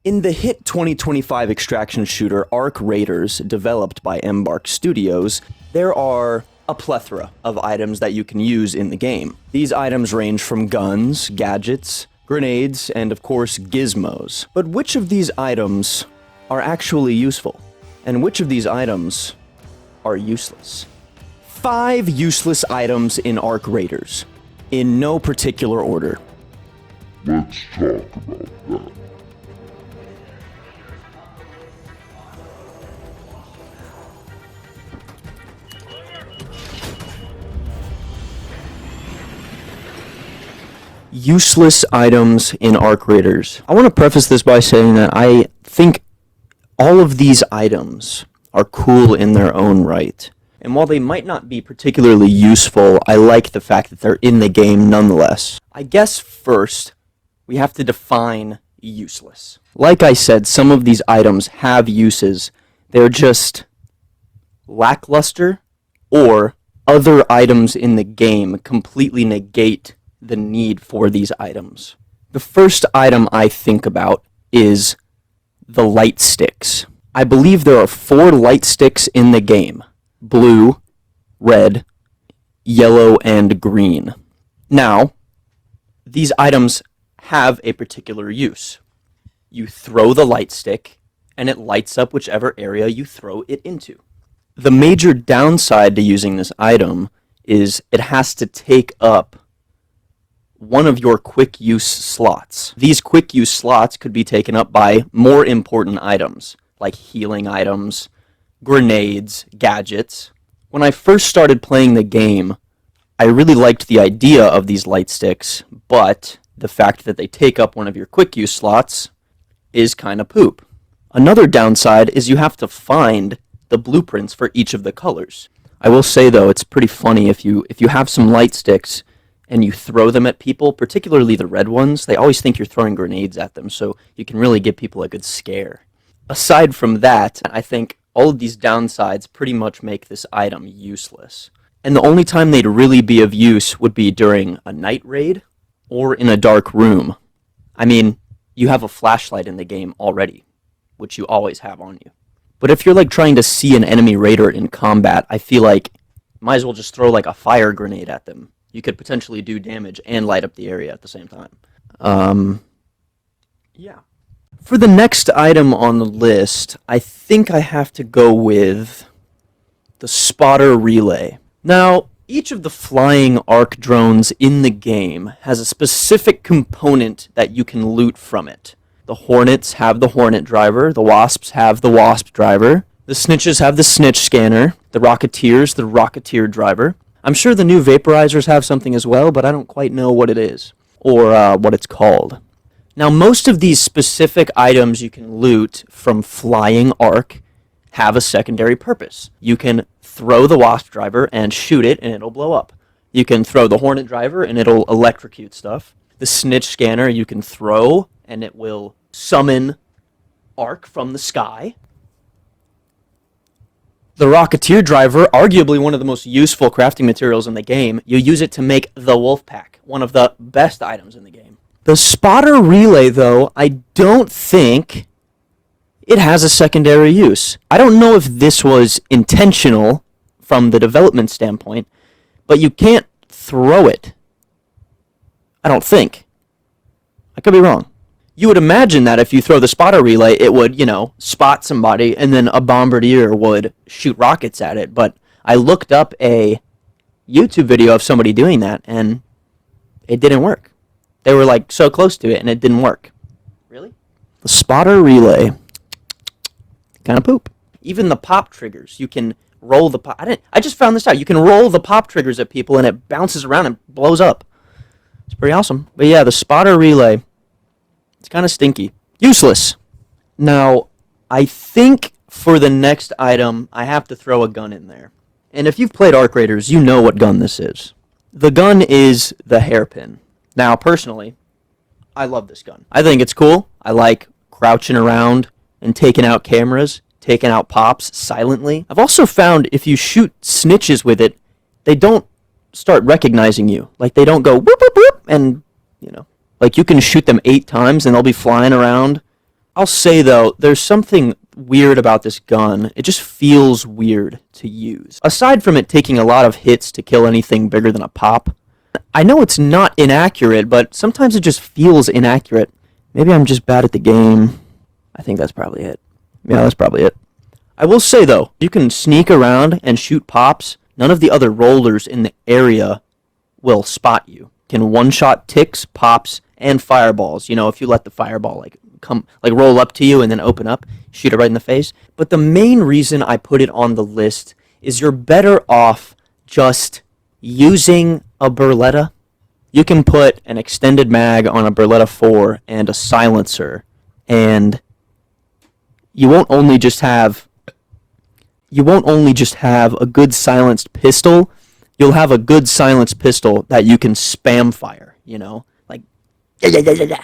In the hit 2025 extraction shooter Arc Raiders, developed by Embark Studios, there are a plethora of items that you can use in the game. These items range from guns, gadgets, grenades, and of course gizmos. But which of these items are actually useful? And which of these items are useless? 5 useless items in Arc Raiders, in no particular order. Let's talk about that. Useless items in Arc Raiders. I want to preface this by saying that I think all of these items are cool in their own right. And while they might not be particularly useful, I like the fact that they're in the game nonetheless. I guess first, we have to define useless. Like I said, some of these items have uses. They're just lackluster, or other items in the game completely negate the need for these items. The first item I think about is the light sticks. I believe there are 4 light sticks in the game: blue, red, yellow, and green. Now, these items have a particular use. You throw the light stick, and it lights up whichever area you throw it into. The major downside to using this item is it has to take up one of your quick use slots. These quick use slots could be taken up by more important items, like healing items, grenades, gadgets. When I first started playing the game, I really liked the idea of these light sticks, but the fact that they take up one of your quick use slots is kind of poop. Another downside is you have to find the blueprints for each of the colors. I will say though, it's pretty funny if you have some light sticks and you throw them at people, particularly the red ones, they always think you're throwing grenades at them, so you can really give people a good scare. Aside from that, I think all of these downsides pretty much make this item useless. And the only time they'd really be of use would be during a night raid or in a dark room. I mean, you have a flashlight in the game already, which you always have on you. But if you're like trying to see an enemy raider in combat, I feel like you might as well just throw like a fire grenade at them. You could potentially do damage and light up the area at the same time. Yeah. For the next item on the list, I think I have to go with the spotter relay. Now, each of the flying arc drones in the game has a specific component that you can loot from it. The Hornets have the Hornet driver, the Wasps have the Wasp driver, the Snitches have the Snitch scanner, the Rocketeers the Rocketeer driver. I'm sure the new Vaporizers have something as well, but I don't quite know what it is, or what it's called. Now, most of these specific items you can loot from Flying Arc have a secondary purpose. You can throw the Wasp driver and shoot it, and it'll blow up. You can throw the Hornet driver, and it'll electrocute stuff. The Snitch scanner you can throw, and it will summon Arc from the sky. The Rocketeer driver, arguably one of the most useful crafting materials in the game, you use it to make the Wolf Pack, one of the best items in the game. The spotter relay, though, I don't think it has a secondary use. I don't know if this was intentional from the development standpoint, but you can't throw it. I don't think. I could be wrong. You would imagine that if you throw the spotter relay, it would, spot somebody, and then a bombardier would shoot rockets at it. But I looked up a YouTube video of somebody doing that, and it didn't work. They were, so close to it, and it didn't work. Really? The spotter relay. Kind of poop. Even the pop triggers, you can roll the pop... I just found this out. You can roll the pop triggers at people, and it bounces around and blows up. It's pretty awesome. But yeah, the spotter relay... it's kind of stinky. Useless. Now, I think for the next item, I have to throw a gun in there. And if you've played Arc Raiders, you know what gun this is. The gun is the hairpin. Now, personally, I love this gun. I think it's cool. I like crouching around and taking out cameras, taking out pops silently. I've also found if you shoot snitches with it, they don't start recognizing you. They don't go whoop, whoop, whoop, and, you can shoot them 8 times and they'll be flying around I'll say though, there's something weird about this gun. It just feels weird to use. Aside from it taking a lot of hits to kill anything bigger than a pop, I know it's not inaccurate, but sometimes it just feels inaccurate. Maybe I'm just bad at the game. I think that's probably it. Yeah, that's probably it. I will say though, you can sneak around and shoot pops. None of the other rollers in the area will spot you. Can one-shot ticks, pops, and fireballs. You know, if you let the fireball roll up to you and then open up, shoot it right in the face. But the main reason I put it on the list is you're better off just using a Beretta. You can put an extended mag on a Beretta 4 and a silencer, and you won't only just have a good silenced pistol, you'll have a good silenced pistol that you can spam fire, you know? Like, yeah.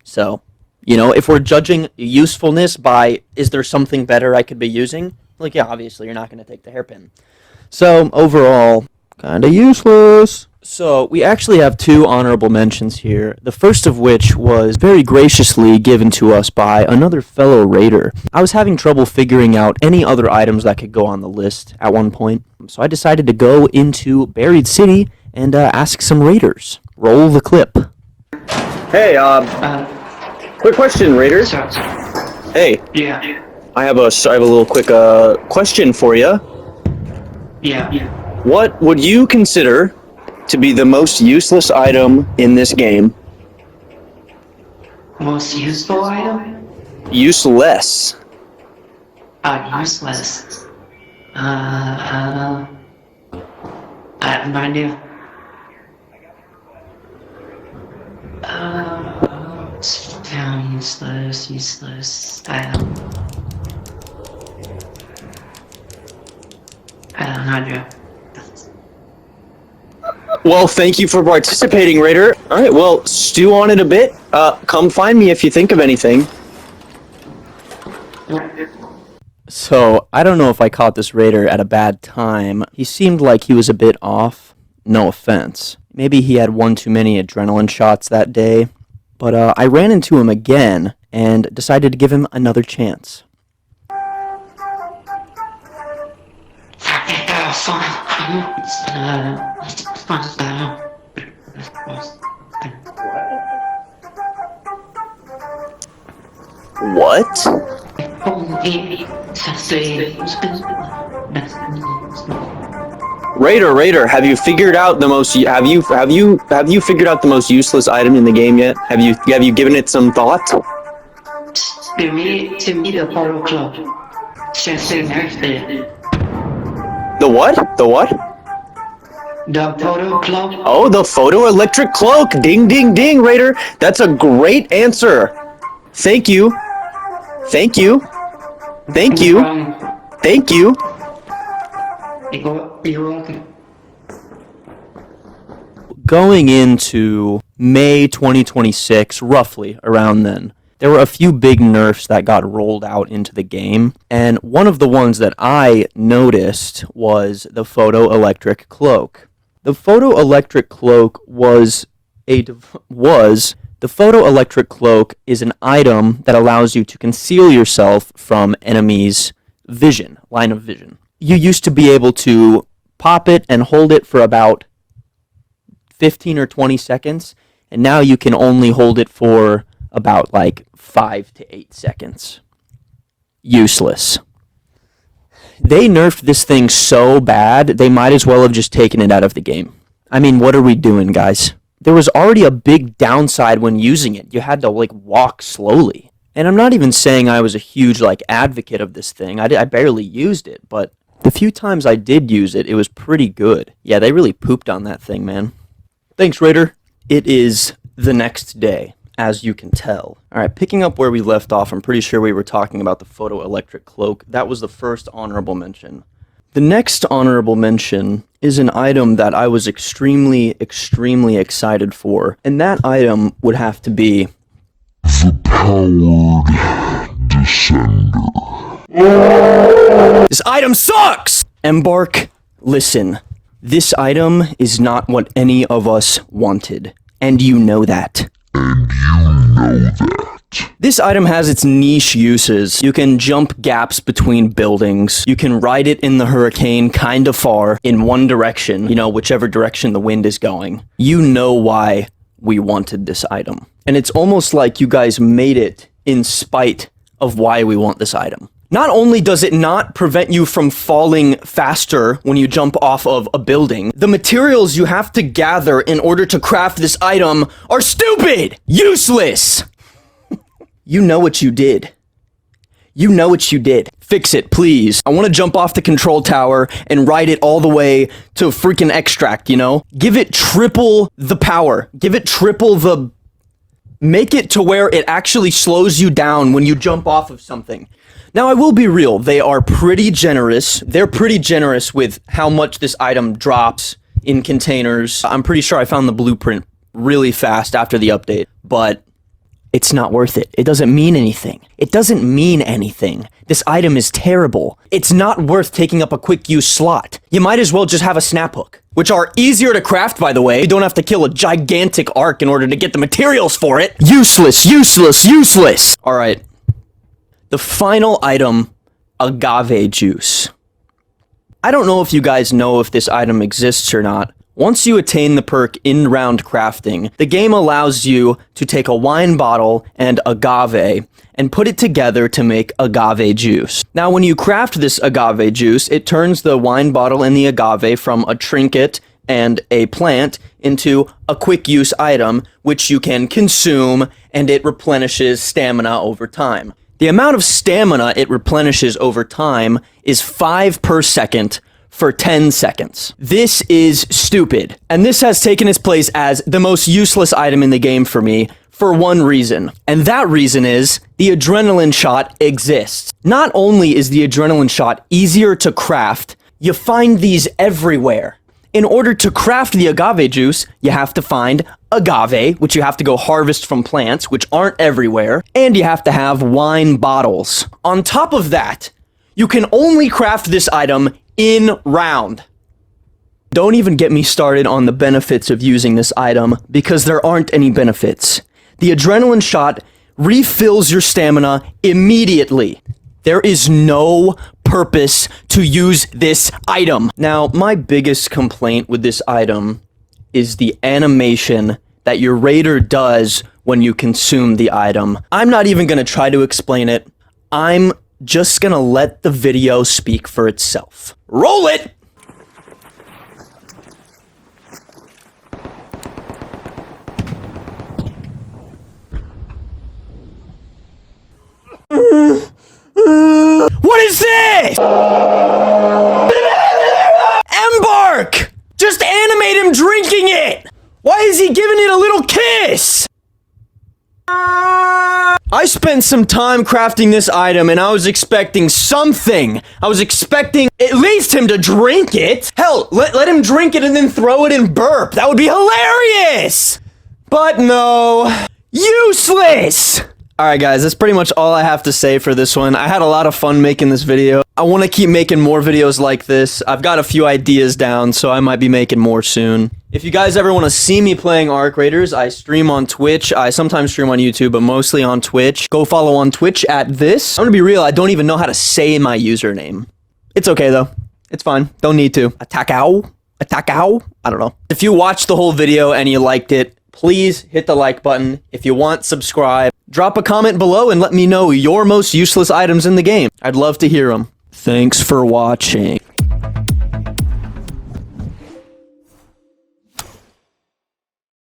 So, you know, if we're judging usefulness by, is there something better I could be using? Like, yeah, obviously you're not going to take the hairpin. So, overall, kind of useless. So, we actually have 2 honorable mentions here, the first of which was very graciously given to us by another fellow raider. I was having trouble figuring out any other items that could go on the list at one point, so I decided to go into Buried City and ask some raiders. Roll the clip. Hey, quick question, raider. Hey. Yeah. I have a little quick question for you. Yeah. What would you consider to be the most useless item in this game? Most useful item? Useless. Useless. I have no idea. Useless. I have no idea. Well, thank you for participating, Raider. All right, well, stew on it a bit. Come find me if you think of anything. So, I don't know if I caught this Raider at a bad time. He seemed like he was a bit off. No offense. Maybe he had one too many adrenaline shots that day. But I ran into him again and decided to give him another chance. What? Raider, have you figured out the most figured out the most useless item in the game yet? Have you given it some thought? To me, the Photo Club. Just nerfed it. The what? The what? The Photo Club. Oh, the photo electric cloak. Ding, ding, ding, Raider. That's a great answer. Thank you. Thank you. Thank you. Thank you. You're welcome. Going into May 2026, roughly around then, there were a few big nerfs that got rolled out into the game, and one of the ones that I noticed was the photoelectric cloak. The photoelectric cloak the photoelectric cloak is an item that allows you to conceal yourself from enemies' vision, line of vision. You used to be able to pop it and hold it for about 15 or 20 seconds, and now you can only hold it for about 5 to 8 seconds. Useless. They nerfed this thing so bad, they might as well have just taken it out of the game. I mean, what are we doing, guys? There was already a big downside when using it. You had to walk slowly. And I'm not even saying I was a huge advocate of this thing. I barely used it, but the few times I did use it, it was pretty good. Yeah, they really pooped on that thing, man. Thanks, Raider. It is the next day, as you can tell. All right, picking up where we left off, I'm pretty sure we were talking about the photoelectric cloak. That was the first honorable mention. The next honorable mention is an item that I was extremely, extremely excited for, and that item would have to be The Powered Descender. This item sucks! Embark, listen. This item is not what any of us wanted, and you know that. And you know that. This item has its niche uses. You can jump gaps between buildings. You can ride it in the hurricane kind of far in one direction, you know, whichever direction the wind is going. You know why we wanted this item. And it's almost like you guys made it in spite of why we want this item. Not only does it not prevent you from falling faster when you jump off of a building, the materials you have to gather in order to craft this item are stupid! Useless! You know what you did. You know what you did. Fix it, please. I want to jump off the control tower and ride it all the way to freaking extract, you know? Give it triple the power. Give it triple the... Make it to where it actually slows you down when you jump off of something. Now, I will be real. They are pretty generous. They're pretty generous with how much this item drops in containers. I'm pretty sure I found the blueprint really fast after the update, but it's not worth it. It doesn't mean anything. It doesn't mean anything. This item is terrible. It's not worth taking up a quick use slot. You might as well just have a snap hook, which are easier to craft, by the way. You don't have to kill a gigantic arc in order to get the materials for it. Useless, useless, useless. All right. The final item, agave juice. I don't know if you guys know if this item exists or not. Once you attain the perk in round crafting, the game allows you to take a wine bottle and agave and put it together to make agave juice. Now, when you craft this agave juice, it turns the wine bottle and the agave from a trinket and a plant into a quick use item, which you can consume, and it replenishes stamina over time. The amount of stamina it replenishes over time is 5 per second for 10 seconds. This is stupid. And this has taken its place as the most useless item in the game for me for one reason. And that reason is the adrenaline shot exists. Not only is the adrenaline shot easier to craft, you find these everywhere. In order to craft the agave juice, you have to find agave, which you have to go harvest from plants, which aren't everywhere, and you have to have wine bottles. On top of that, you can only craft this item in round. Don't even get me started on the benefits of using this item, because there aren't any benefits. The adrenaline shot refills your stamina immediately. There is no purpose to use this item. Now, my biggest complaint with this item is the animation that your raider does when you consume the item. I'm not even going to try to explain it. I'm just going to let the video speak for itself. Roll it! What is this? Embark! Just animate him drinking it! Why is he giving it a little kiss? I spent some time crafting this item and I was expecting something. I was expecting at least him to drink it. Hell, let him drink it and then throw it in burp. That would be hilarious! But no. Useless! Alright guys, that's pretty much all I have to say for this one. I had a lot of fun making this video. I want to keep making more videos like this. I've got a few ideas down, so I might be making more soon. If you guys ever want to see me playing Arc Raiders, I stream on Twitch. I sometimes stream on YouTube, but mostly on Twitch. Go follow on Twitch at this. I'm gonna be real, I don't even know how to say my username. It's okay though. It's fine. Don't need to. Attackao? Attackao? I don't know. If you watched the whole video and you liked it, please hit the like button. If you want, subscribe. Drop a comment below and let me know your most useless items in the game. I'd love to hear them. Thanks for watching.